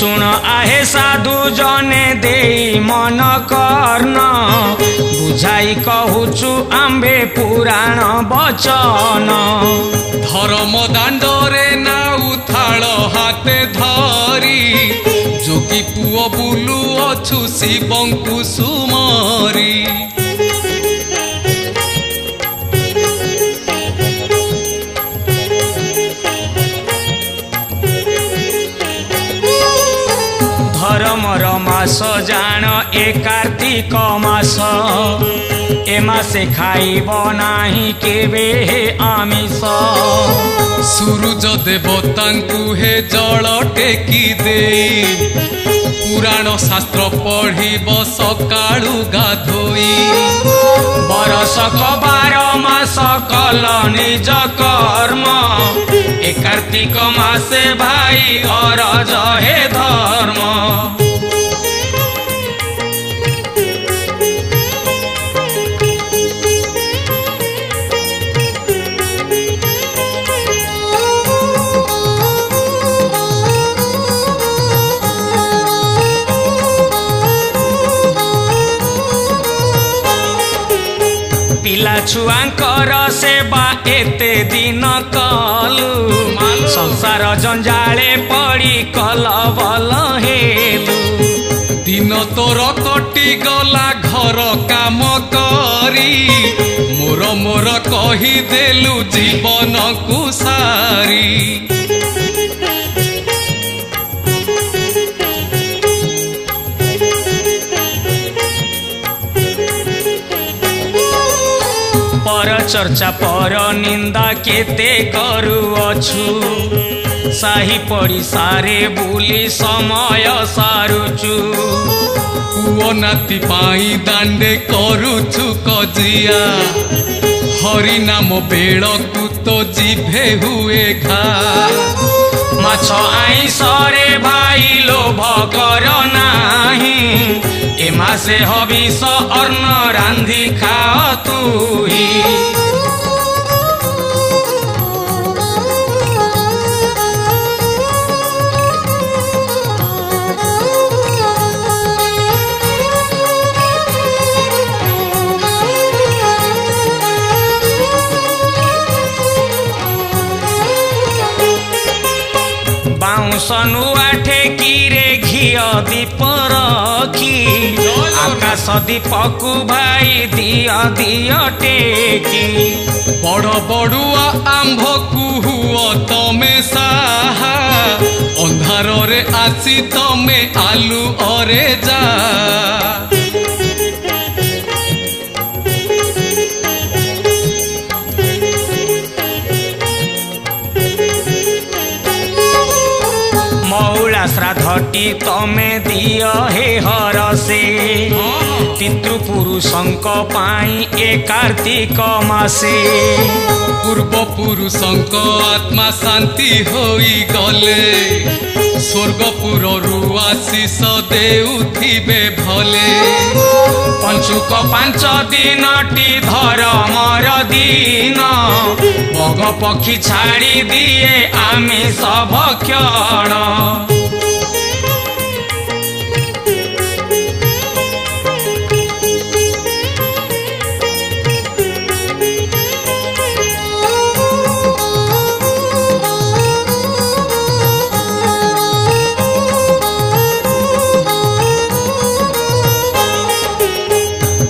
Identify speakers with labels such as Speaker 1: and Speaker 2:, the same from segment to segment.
Speaker 1: शुण आहे साधु जने देई मन कर्ण बुझाई कहूचु आम्भे पुराण बचन
Speaker 2: धर्म दांडरे नाउ थाल हाते धरी जोगी पुओ बुलु अछु शिवंकु सुमरी
Speaker 1: धर्मर मास जान ए कार्तिक मास ए मासे खाइब नाही केबे हे आमिष
Speaker 2: सूरज देवतांकु हे जल टेकी दे पुराण शास्त्र पढ़िब सकाळु गाधोई
Speaker 1: बरसक 12 मास कल निज कर्म ए कार्तिक मासे भाई अरज हे धर्म पिला छुआंकर सेवा एते दिन कलु संसार जंजाले पड़ी कलबल हेलु
Speaker 2: दिन तोर कटी गला घर काम करी मोर मोर कही देलु जीवन को सारी
Speaker 1: पर चर्चा पर निंदा केते करुअछु साही पड़ी सारे बुली समय सारुचु
Speaker 2: पुओ नाती पाई दांडे करुछु कजिया हरि नाम बेलकु तो जिभे हुए घा
Speaker 1: माछ आईसरे भाई लोभ कर नाही ए मासे हबिष अन्न रांधि खा तुही बाउंसनुआ ठेकीरे घिया दीप रखी आकाश दीपकु भाई दिया दिया टेकी
Speaker 2: बड़ बड़ुआ आंभ कुहुओ तमे साहा अंधार रे आसी तमे आलू अरे जा
Speaker 1: मौला श्राद्धटी तमे दिय हे हरसे पितृपुरुषंक पाई ए कार्तिक मासे
Speaker 2: पूर्व पुरुषंक आत्मा शांति होई गले स्वर्गपुर रु आशीष देउथिबे भले
Speaker 1: पंचुक 5 दिनटी धर्मर दिन बग पक्षी छाड़ी दिए आमिष भक्षण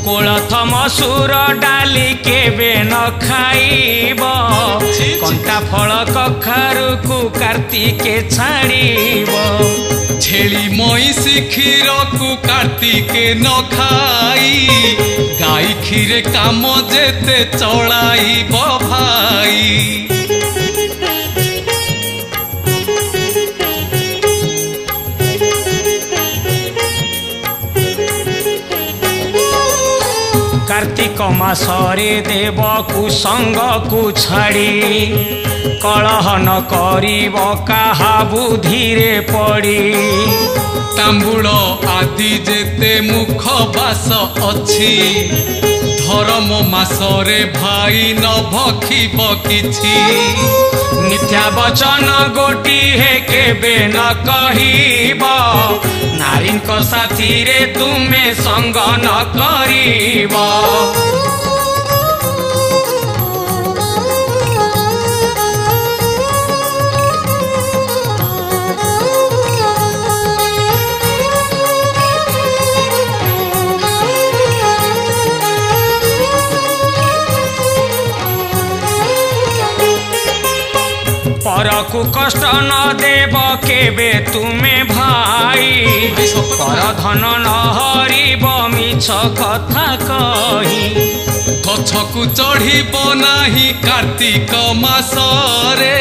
Speaker 1: कोलथ मसूर डाली केबे न खाइब कंटा फल कखारु को कार्तिके छाड़ीब
Speaker 2: छेली मईसी क्षीर को कार्तिके न खाई गाई क्षीर काम जेते चलाइब भाई
Speaker 1: कार्तिक ମାସରେ ଦେବ କୁସଙ୍ଗ କୁ ଛାଡ଼ି କଳହ ନ କରିବ କାହା ବୁଦ୍ଧିରେ ପଡ଼ି।
Speaker 2: ତାମ୍ବୁଳ ଆଦି ଯେତେ ମୁଖ ବାସ ଅଛି ଧର୍ମ ମାସରେ ଭାଇ ନ ଭଖିବ କିଛି।
Speaker 1: ମିଥ୍ୟା ବଚନ ଗୋଟିଏ କେବେ ନ କହିବ ନାରୀଙ୍କ ସାଥିରେ ତୁମେ ସଙ୍ଗ ନ କରିବ। परकु कष्ट न देव केबे तुमे भाई पर धन न हरिब मिछ कथा कही।
Speaker 2: गछकु चढ़िब नाही कार्तिक मासरे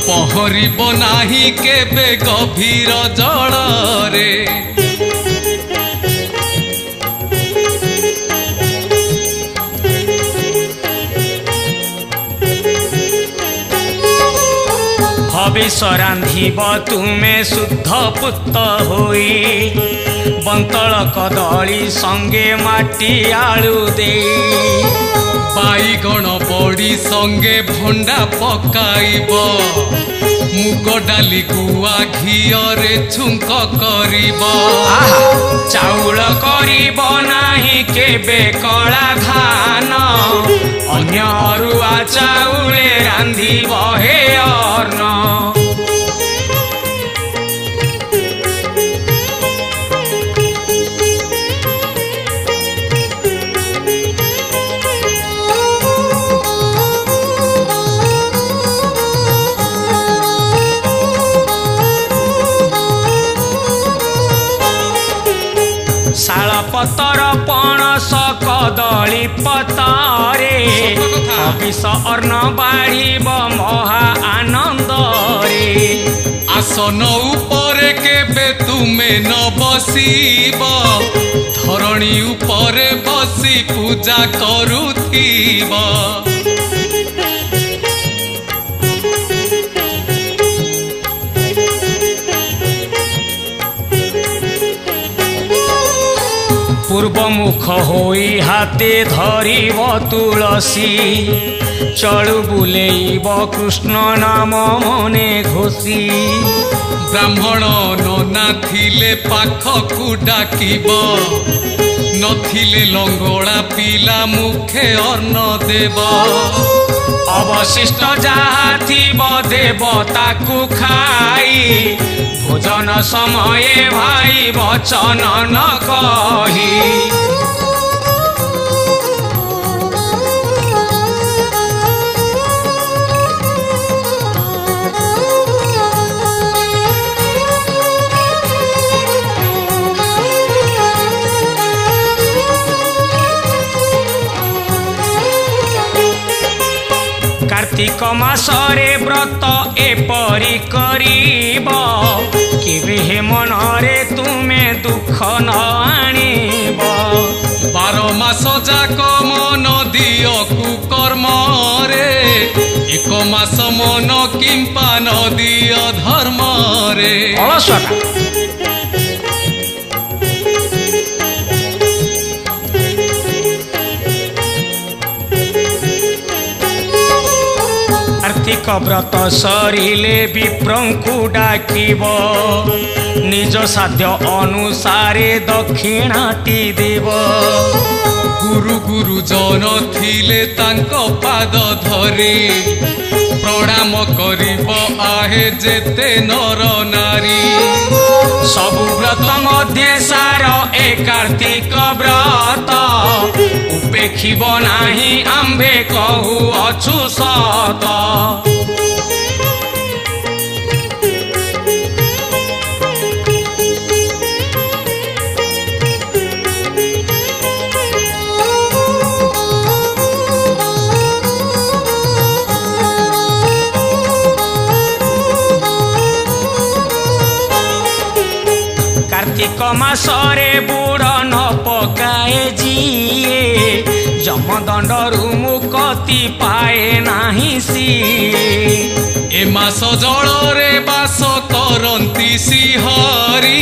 Speaker 2: पहरिब नाही केबे गभीर जଳରେ।
Speaker 1: हविष रांधिब तुमे शुद्ध पुत होई बंतल कदली संगे माटी आलू दे।
Speaker 2: बाईगण बड़ी संगे भंडा पकाइब मुग डाली गुआ घियरे छुंक करिब।
Speaker 1: चाउल करिब नाही केबे कला धान अन्य अरुआ चाउले रांधिब हे अन्न। शाल पतर पणस कदली पतरे हविष अन्न बाढ़िब महा आनंद रे।
Speaker 2: आसन उपरे केबे तुमे न बसिब धरणी उपरे बसी पूजा करुथिब।
Speaker 1: पूर्व मुख होई हाथे धरिब तुलसी चलु बुलेइब कृष्ण नाम मने घोषी।
Speaker 2: ब्राह्मण नना थिले पाखकु डाकिब नथिले लंगड़ा पिला मुखे अन्न देब।
Speaker 1: अवशिष्ट जहा थिब देवताकु खाई भोजन समय भाई वचन न कही। कार्तिक मासरे व्रत एपरी करिब केबे हे मनरे तुमे दुख न आनिब।
Speaker 2: 12 मास जाक मन दिय कुकर्म रे 1 मास मन किंपा न दिय धर्म रे।
Speaker 1: कार्तिक व्रत सरिले विप्रंकु डाकिब निज साध्य अनुसारे दक्षिणाटी देव।
Speaker 2: गुरु गुरुजन थिले तांको पाद धरी प्रणाम करिब आहे जेते नर नारी।
Speaker 1: सबु व्रत मध्ये सार ए कार्तिक व्रत उपेक्षिब नाही आम्भे कहू अछु सत। कार्तिक मासरे बुड़ न पकाए जिए जमदंडरू मुक्ति पाए नाही सिए
Speaker 2: ए मास जलरे बास करंती श्रीहरि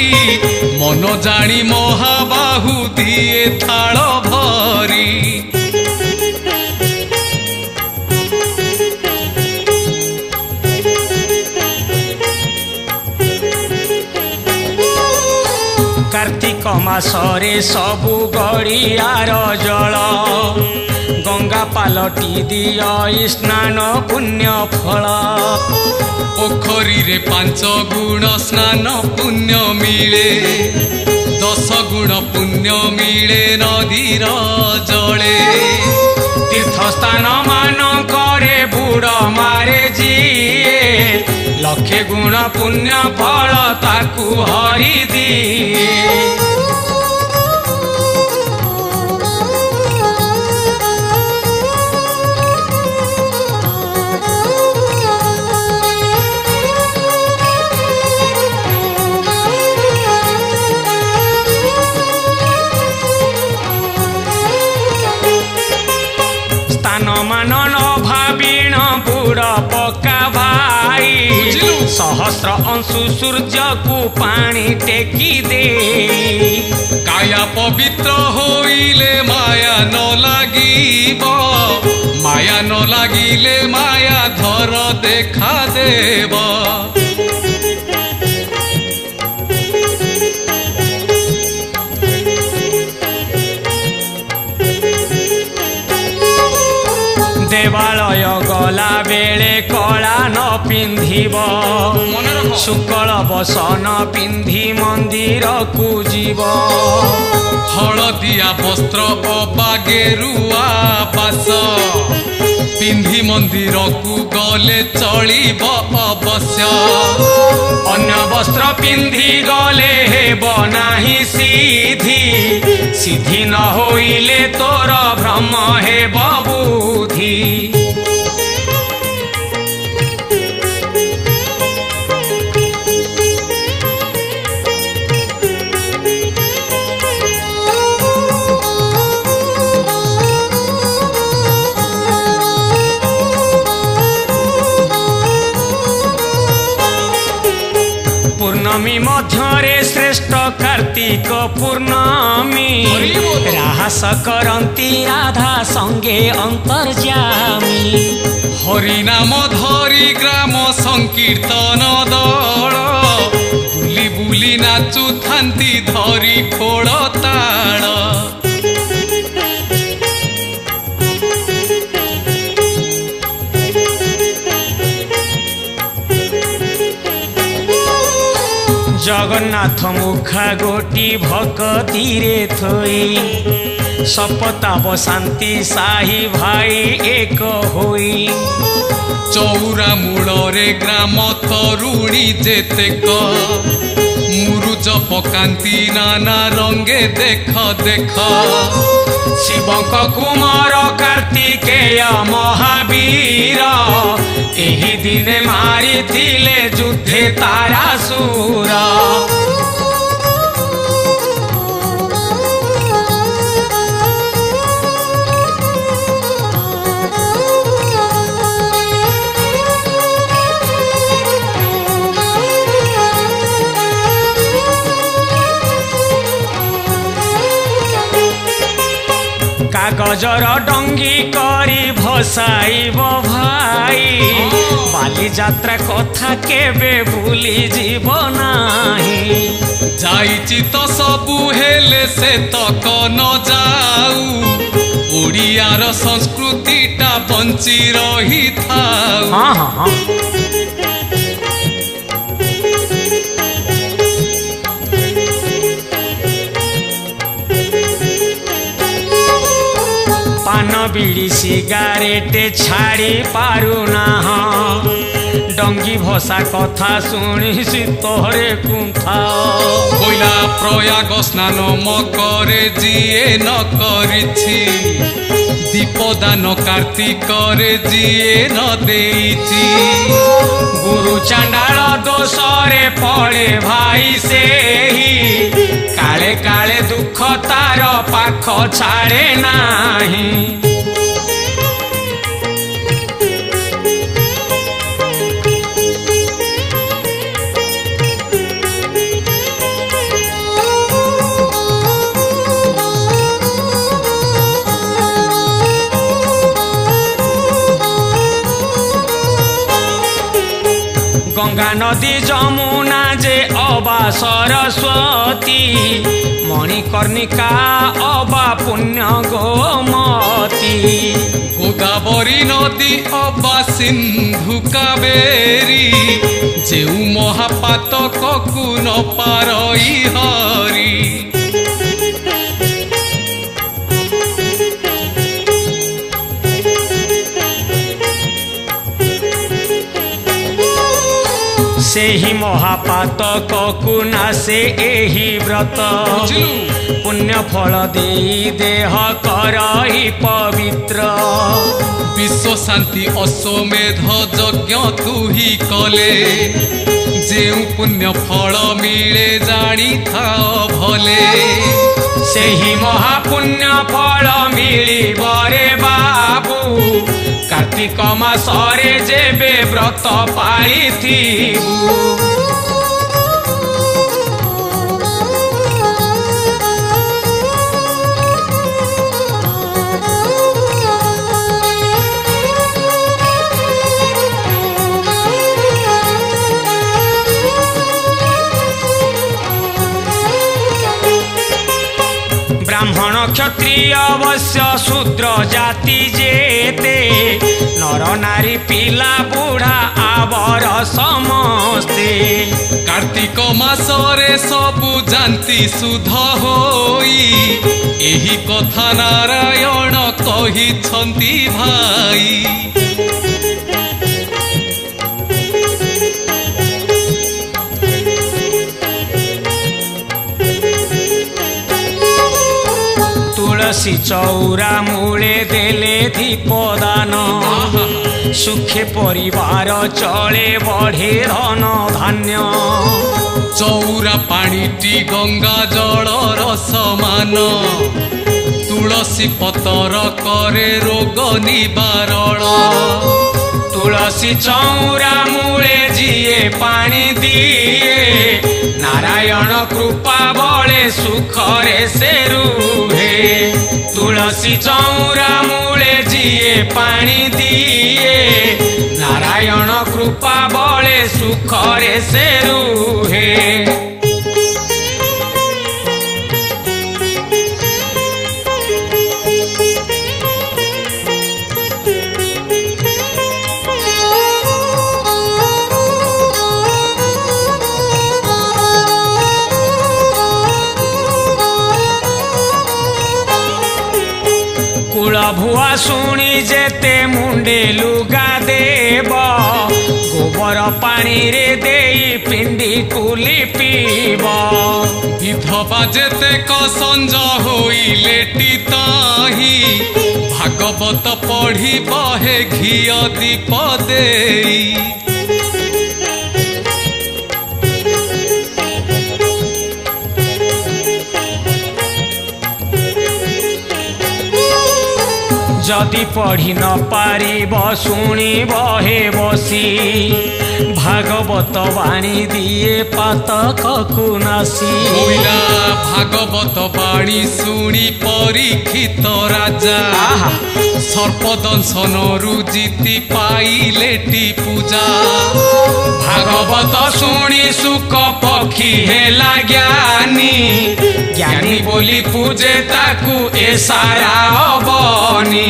Speaker 2: मन जानी महाबाहु दिए थाल भरी
Speaker 1: कार्तिक मासरे सबु गड़ियार जल गंगा पालटी दिया स्नान पुण्य फल
Speaker 2: पोखरी रे 5 गुण स्नान पुण्य मिले 10 गुण पुण्य मिले नदीर जले
Speaker 1: तीर्थस्थान मान करे बुड़ मारे जिए लक्षे गुण पुण्य फल ताकू हरि दिए मान भाविण बुड़ पका भाई सहस्र अंशु सूर्य को पानी टेकी दे
Speaker 2: काया पवित्र होइले माया न लागिब माया न लागिले माया धर देखा देव
Speaker 1: देवालय गला बेले कला न पिंधिब शुक्ल बसन पिंधि मंदिर को जीव
Speaker 2: हलदिया वस्त्र अबा गेरुआ पास पिंधि मंदिर को गले चलिब अवश्य
Speaker 1: अन्य वस्त्र पिंधि गले हेब नाही सीधी सीधी न होइले तोर भ्रम हेब बुद्धि पूर्णमी मध्यरे श्रेष्ठ कार्तिक पूर्णमी राहस करंती राधा संगे अंतर्जामी
Speaker 2: हरिनाम धरी ग्राम संकीर्तन दल बुली बुली नाचु थांती धरी खोल ताल
Speaker 1: जगन्नाथ मुखा गोटी भक्ति रे थोई सपताप शांति साही भाई एक होई
Speaker 2: चौरा मूलरे ग्राम तरुणी जेतेक मुरुज पकांती नाना रंगे देख देख शिवक कुमार कार्तिकेय महावीर एही दिने मारी थिले युद्धे तारासुर कागजर डंगी करी भसाइब भाई बाली जात्रा कथा केबे भूली जीव नाही जाइची तो सबु हेले से तक न जाऊ ओडियार संस्कृतिटा बंची रही थाऊ
Speaker 1: हाँ पान बीड़ी सिगारेट छाड़ी पारुना डंगी भसा कथा शुणी तोहरे कुंथा
Speaker 2: कोइला प्रयाग स्नान मकरे जिए न करिछि
Speaker 3: दीपदान कार्तिकरे जिए न देइची
Speaker 2: गुरु चांडाल दोषरे पड़े भाई से ही काले काले दुख तार पाख छाड़े नाही। गंगा नदी जमुना जे अबा सरस्वती मणिकर्णिका अबा पुण्य गोमती
Speaker 3: गोदावरी नदी अबा सिंधु कावेरी जेउ महापातक को न पारई हरी
Speaker 2: सेही महापातक को नासे एही व्रत पुण्य फल देई देह करई पवित्र
Speaker 3: विश्व शांति अश्वमेध यज्ञ तू ही कले जेउ पुण्य फल मिले जानी था भले
Speaker 2: सेही महापुण्य फल मिलिब रे बाबू कार्तिक मासरे जेबे व्रत पालिथिबु। ब्राह्मण क्षत्रिय अवश्य शूद्र जाति जेते नर नारी पिला बुढ़ा आवर समस्ते
Speaker 3: कार्तिक मासरे सबु जानती सुध होई एही कथा नारायण कहिछंती भाई।
Speaker 2: तुलसी चौरा मूले देले दीपदान सुखे परिवार चले बढ़े धन धान्य
Speaker 3: चौरा पानीटी गंगा जलर समान तुलसी पतर करे रोग निवारण
Speaker 2: तुलसी चौरा मूले जिए पानी दिए नारायण कृपा बले सुखरे से रुहे तुलसी चौरा मूले जिए पानी दिए नारायण कृपा बले सुखरे से रुहे। भुआ शुणी जेते मुंडे लुगा देव गोबर पानी रे देई पिंडी कुली पीब
Speaker 3: विधवा जेते कसंज होई लेटी ताही भागवत पढ़ी बहे घिया दीप देई
Speaker 2: जदि पढ़ी न पारिब शुणिब हे बसी भागवत वाणी दिए पातकु नासी
Speaker 3: होइला भागवत वाणी शुणी परीक्षित राजा सर्पदंशन रुजिति पाइलेटी पूजा
Speaker 2: भागवत शुणी सुख पक्षी हेला ज्ञानी ज्ञानी बोली पूजे ताकू ए सारा अबनी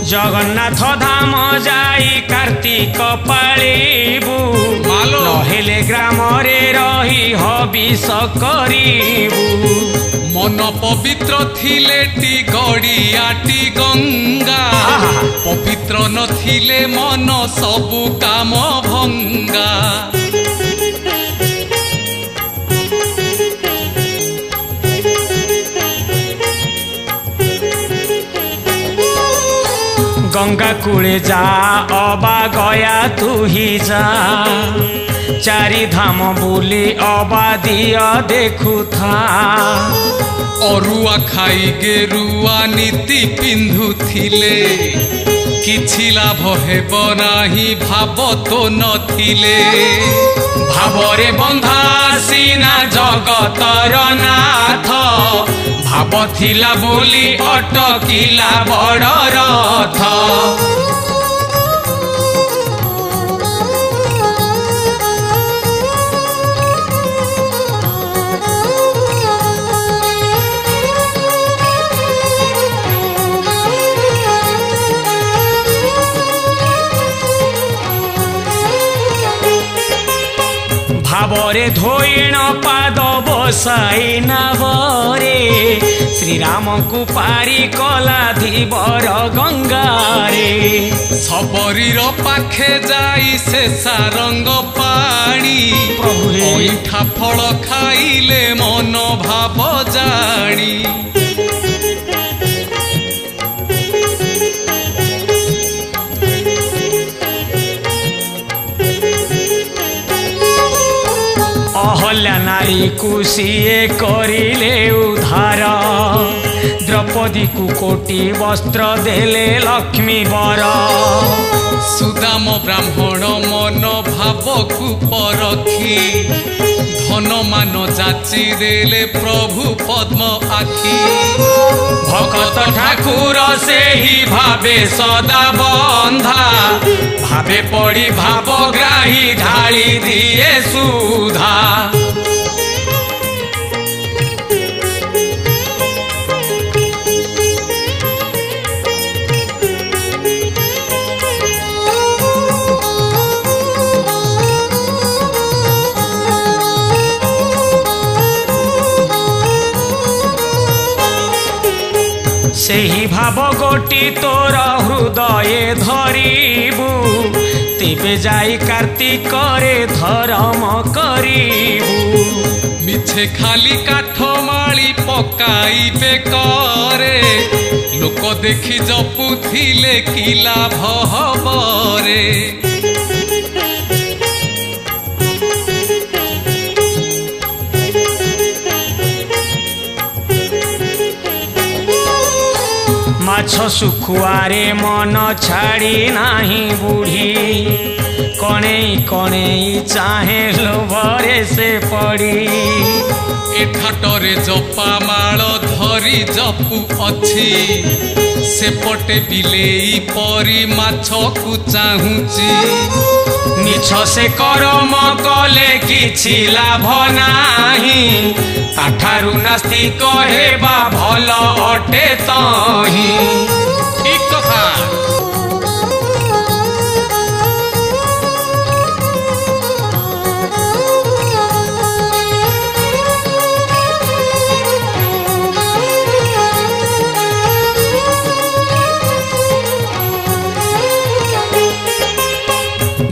Speaker 1: जगन्नाथ धाम जाई कार्तिक पाळिबु
Speaker 3: मालो।
Speaker 1: नहेले ग्राम रे रही हबिष करिबु
Speaker 3: मन पवित्र थिले टी गड़ियाटी गंगा पवित्र नथिले मन सबु काम भंगा
Speaker 1: गंगा कूले जा अबा गया तू ही जा चारि धाम बुली अबा दिया देखु था
Speaker 3: अरुआ खाई गेरुआ नीति पिंधुथिले किछि लाभ हेब नाही भाव तो नथिले
Speaker 1: भावरे बंधा सीना जगतर नाथ भाव थिला बोली अटकिला बड़ रथ भावरे धोइण पाद बसाई नावरे श्रीराम को पारी कला धीवर गंगारे
Speaker 3: सबरीर पाखे जाई से सारंग पाणी
Speaker 1: प्रभु हे।
Speaker 3: ऐठा फल खाइले मन भाव जानी
Speaker 1: अहल्या नारी कुशीए करिले उद्धार द्रौपदी को कोटि वस्त्र देले लक्ष्मी वर
Speaker 3: सुदाम ब्राह्मण मन भाव को परखी धन मान जाची देले प्रभु पद्म आखी
Speaker 1: भगत ठाकुर से ही भावे सदा बंधा भावे पड़ी भावग्राही ढाली दिए सुधा सेही भाव गोटी तोर हृदय धरिबु तेबे जाई कार्तिक रे धर्म करिबु
Speaker 3: मिछे खाली काठ माली पकाइबे करे लोक देखी जपुथिले कि लाभ हबरे
Speaker 1: माछ सुखुआरे मन छाड़ी नाही बुढ़ी कणेई कणेई चाहे लोभरे से पड़ी
Speaker 3: एठाटरे जपा माल धरी जपु अछि सेपटे बिलेई परी माछ को चाहुची
Speaker 1: निछ से करम कले किछि लाभ नाही ताठारु नास्तिक हेबा भल अटे तही
Speaker 3: ठीक कथा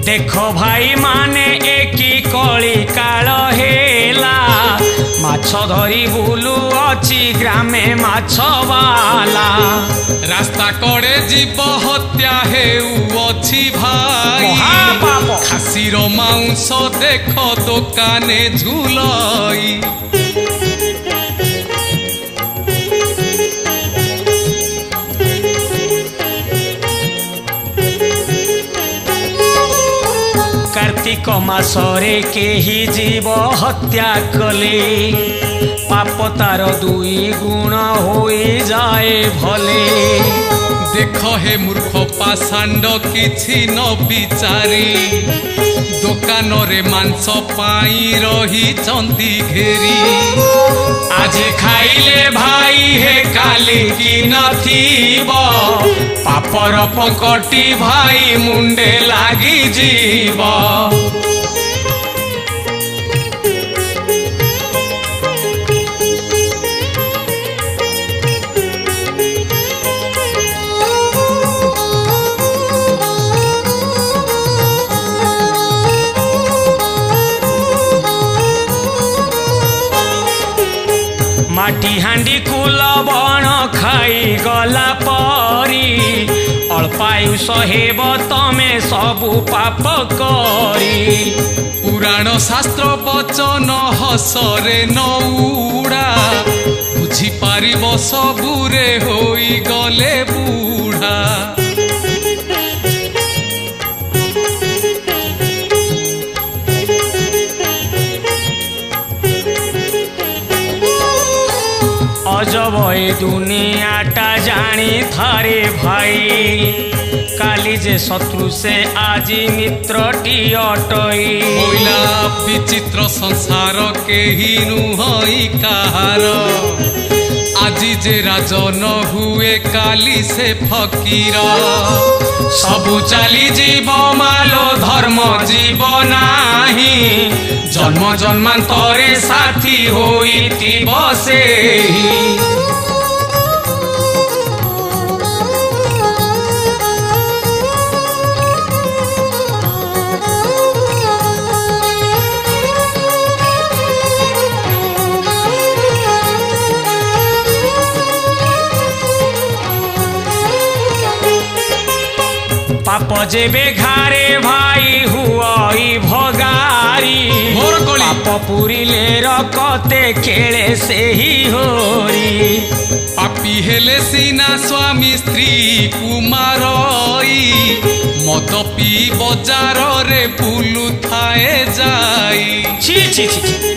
Speaker 1: देखो भाई माने एकी कली काल हेला माछ धरी बुलु अछि ग्रामे माछवाला
Speaker 3: रास्ता कड़े जीव हत्या हेउ अछि भाई
Speaker 1: महापाप।
Speaker 3: खासीर मांस देख दोकाने झुलई
Speaker 1: कार्तिक मासरे केही जीव हत्या कले पाप तार दुई गुण होई जाए भले
Speaker 3: देख हे मूर्ख पाषांड किछि न बिचारी दुकान रे मांस पाई रही चंदी घेरी
Speaker 2: आज खाइले भाई हे काली की नथिब पापर पकटी भाई मुंडे लागी जीव
Speaker 1: माटी हांडी कुल बण खाई गला परी अल्पायु सहेब तमे सबु पाप करी
Speaker 3: पुराण शास्त्र वचन हसरे नौड़ा बुझी पारिब सबुरे होई गले बूढ़ा
Speaker 1: अजब ए दुनियाटा जानी थारे भाई काली जे शत्रु से आजी मित्रटी अटई
Speaker 3: कोइला विचित्र संसार केही नुहई काहार आजी जे राजन हुए काली से फकीर
Speaker 2: सबु चली जीव मालो धर्म जीव नाही जन्म जन्मांतरे साथी होइतिब सेही
Speaker 1: पाप जेबे घारे भाई हुई भगारी
Speaker 3: मोर कली
Speaker 1: पाप पुरिले रकते खेले से ही होरी
Speaker 3: पापी हेले सीना स्वामी स्त्री कुमारई मद पी बजार रे बुलु थाए जाई
Speaker 1: छी छी छी छी।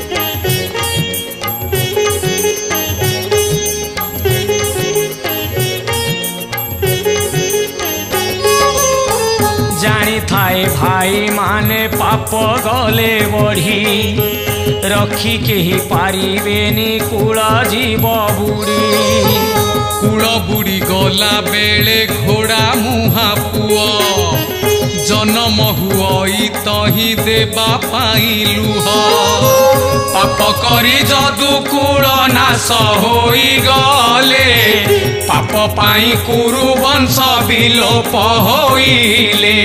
Speaker 1: जानी थाए भाई माने पाप गले बढ़ी रखी केही पारिबेनी कूल जीव बुड़ी
Speaker 3: कूल बुड़ी गला बेले घोड़ा मुहा पुआ जन्म हुई तही देबा पाई लुह
Speaker 2: पाप करी जदु कूल नाश होई गले पाप पाई कुरु वंश विलोप होइले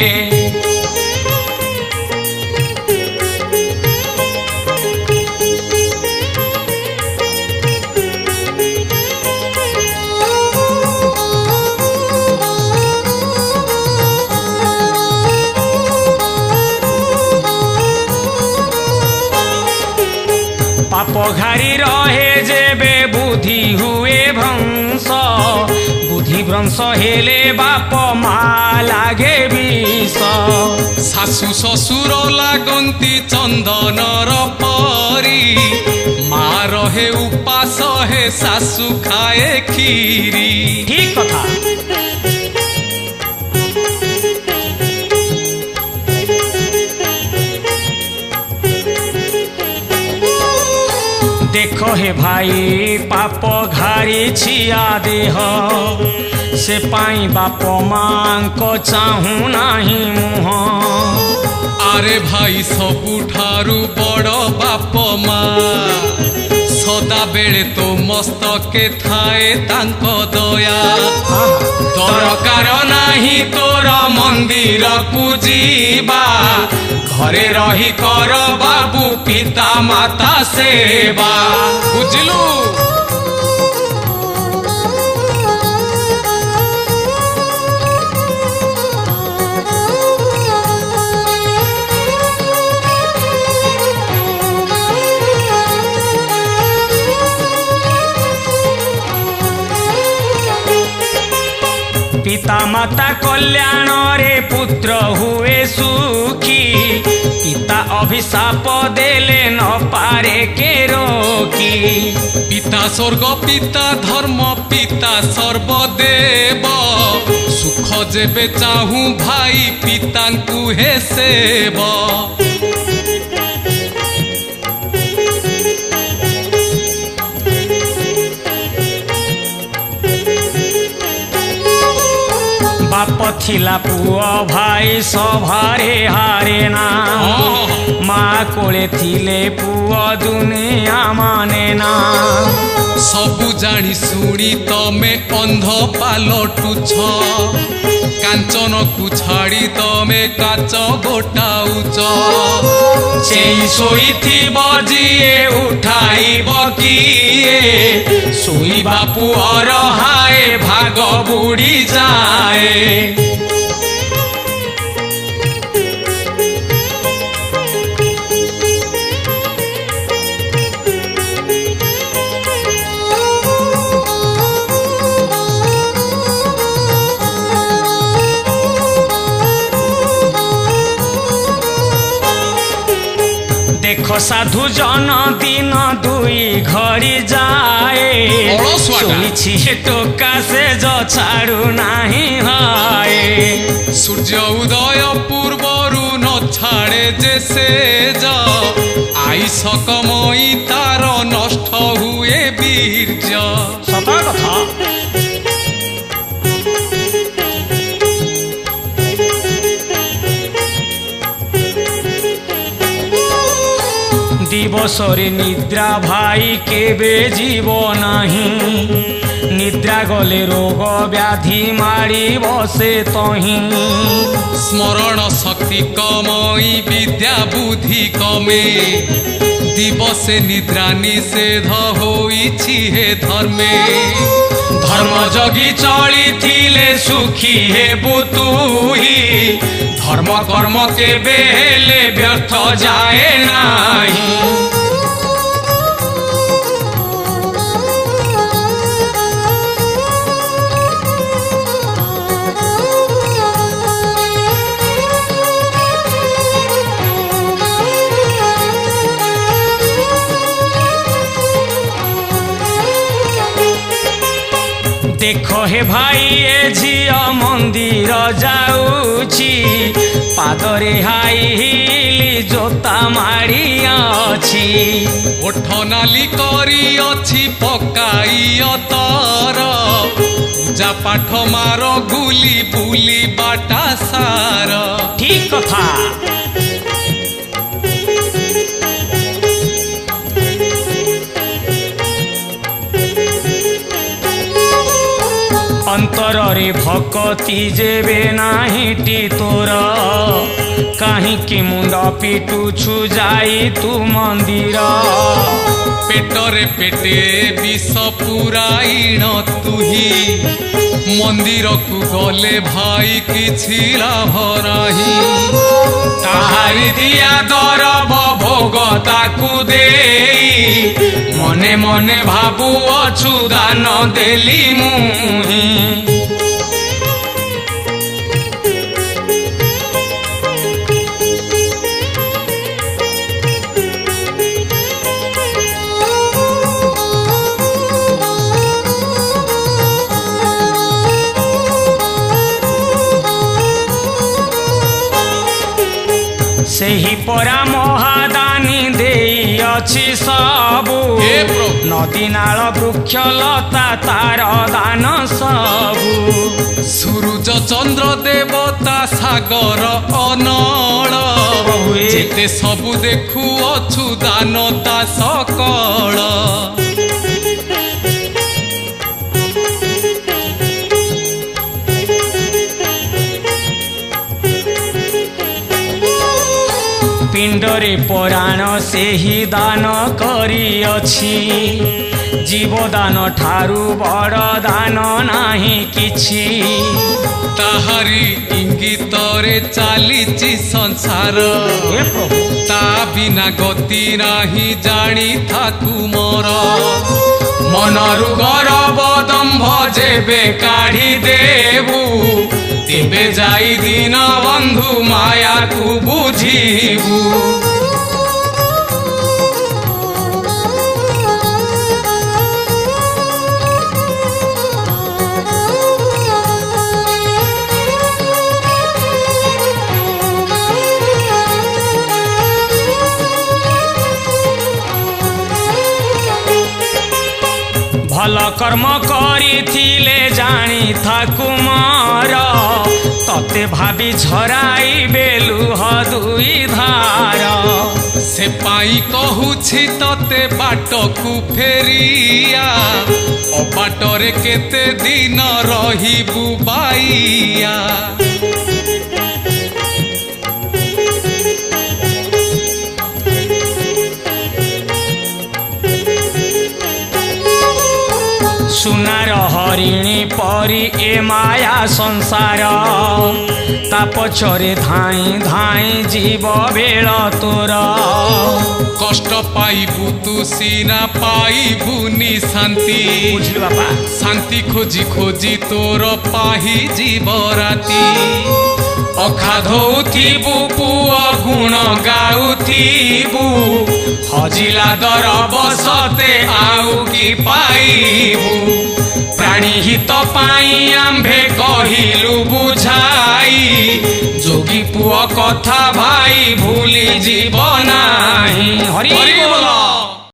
Speaker 1: पाप घारी रहे जेबे बुद्धि हुए भ्रंश बुद्धि भ्रंश हेले बाप माँ लागे विष
Speaker 3: शाशु शशुर लागंती चंदनर परी माँ रहे उपास हे शाशु खाए खीरी
Speaker 1: ठीक कथा। देखो हे भाई पाप घारी छिया देह से पाई बाप मां को चाहू नाही मुह
Speaker 3: आरे भाई सबुठारु बड़ बाप माँ सदा बेले तो मस्तके थाए तांको दया
Speaker 2: दरकार नाही तोर मंदिर को जीवा घरे रही कर बाबू पिता माता सेवा
Speaker 3: बुझलु
Speaker 1: पिता माता कल्याण रे पुत्र हुए सुखी पिता अभिशाप देले न पारे के रोकी
Speaker 3: पिता स्वर्ग पिता धर्म पिता सर्वदेव सुख जेबे चाहू भाई पितांकु हे सेव
Speaker 1: बाप थिला पुआ भाई सभारे हारे ना माँ कोले थिले पुआ दुनिया माने ना
Speaker 3: सबु जानी सुनी तमे अंध पालटुछ कांचन को छाड़ी तमे काच गोटाउच
Speaker 1: सेई शोइथिब जिए उठाइब किए शोइबा पुअर हाय भाग बुड़ी जाए देखो साधु जन दिन दुई घड़ी जाए शुनिछि टोका से जो छाड़ू नाही हाय
Speaker 3: सूर्य उदय पूर्वरु न छाड़े जे से आईस कमई तार नष्ट हुए वीर्य
Speaker 1: सता कथा दिवसरे निद्रा भाई केबे जीव नहीं निद्रा गले रोग व्याधि मारी बसे तही
Speaker 3: स्मरण शक्ति कमई विद्या बुद्धि कमे दिवसे निद्रा निषेध होइछि हे धर्मे
Speaker 1: धर्म जगी चली थिले सुखी हे बुतुही धर्म कर्म के बेले व्यर्थ जाए नाही देखो हे भाई ए झिया मंदिर जाऊची पादरे हाई हिली जोता मारी अछि
Speaker 3: ओठ नाली करी अछि पकाई तर पूजा पाठ मार गुली बुली बाटा सार
Speaker 1: ठीक कथा अंतर रे भक्ति जेबे नाहिटी तोर काहींकि मुंड पिटुछु जाई तू मंदिर
Speaker 3: पेटरे पेटे विष पुराइण तुही मंदिर को गले भाई किछि लाभ नाही
Speaker 1: ताहारी दिया दरब भोग ताकू देई मने मने भाबू अछु दान देली मुही सेही परा महादानी देई अछि सबु नदी नाल वृक्ष लता तार दान सबु
Speaker 3: सूरज चंद्र देवता सागर अनल जेते सबु देखु अछु दानता सकल
Speaker 1: पिंडरे पराण से ही दान करी अछि जीवदान ठारू बड़ दान नाही किछि
Speaker 3: ତାହାରି ଇଙ୍ଗିତରେ ଚାଲିଛି ସଂସାର
Speaker 1: हे प्रभु
Speaker 3: ତା ବିନା ଗତି ନାହିଁ ଜାଣିଥାକୁ ମୋର
Speaker 2: ମନରୁ ଗରବ ଦମ୍ଭ ଯେବେ କାଢି ଦେବୁ ତେବେ ଯାଇ ଦିନ ବନ୍ଧୁ ମାୟାକୁ ବୁଝିବୁ।
Speaker 1: भल कर्म करिथिले जानी थाकु मर तते भाबी झराई बेलुह दुई धार
Speaker 3: ସେ ପାଇଁ କହୁଛି ତତେ ବାଟକୁ ଫେରିଆ ଅବାଟରେ କେତେ ଦିନ ରହିବୁ ବାଇଆ
Speaker 1: सुनार हरिणी परी ए माया संसार ता पछरे धाई धाई जीव बेल तोर
Speaker 3: କଷ୍ଟ ପାଇବୁ ତୁ ସିନା ପାଇବୁନି ଶାନ୍ତି
Speaker 1: बुझलु बापा
Speaker 3: ଶାନ୍ତି ଖୋଜି ଖୋଜି ତୋର ପାହି ଯିବ ରାତି
Speaker 2: ଅଖା ଧୋଉଥିବୁ ପୁଅ ଗୁଣ ଗାଉଥିବୁ ହଜିଲା ଦର ବସତେ ଆଉ କି ପାଇବୁ ପ୍ରାଣୀ ହିତ ପାଇଁ ଆମ୍ଭେ କହିଲୁ ବୁଝାଇ ଯୋଗୀ ପୁଅ କଥା ଭାଇ ଭୁଲି ଯିବ ନାହିଁ।
Speaker 1: हरि
Speaker 2: ହରି ବୋଲ।